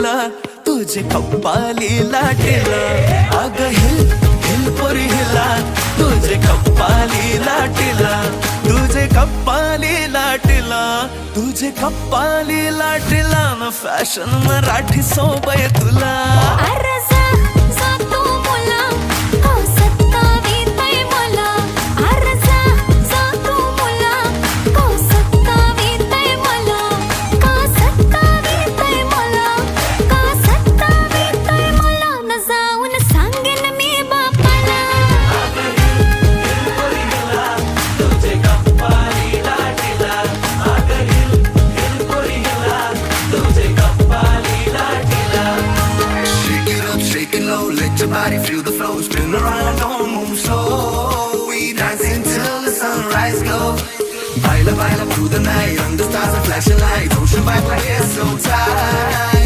लाटीला तुझे कप्पाली लाटीला अग hill hill पोरी हिला तुझे कप्पाली लाटीला तुझे कप्पाली लाटीला तुझे कप्पाली लाटीला न फॅशन मराठी सोबय तुला Let your body feel the flow, spin around, don't move slow. We dancing till the sunrise glow. Baila, baila through the night, under stars and flashing lights. Ocean vibe like it's so tight.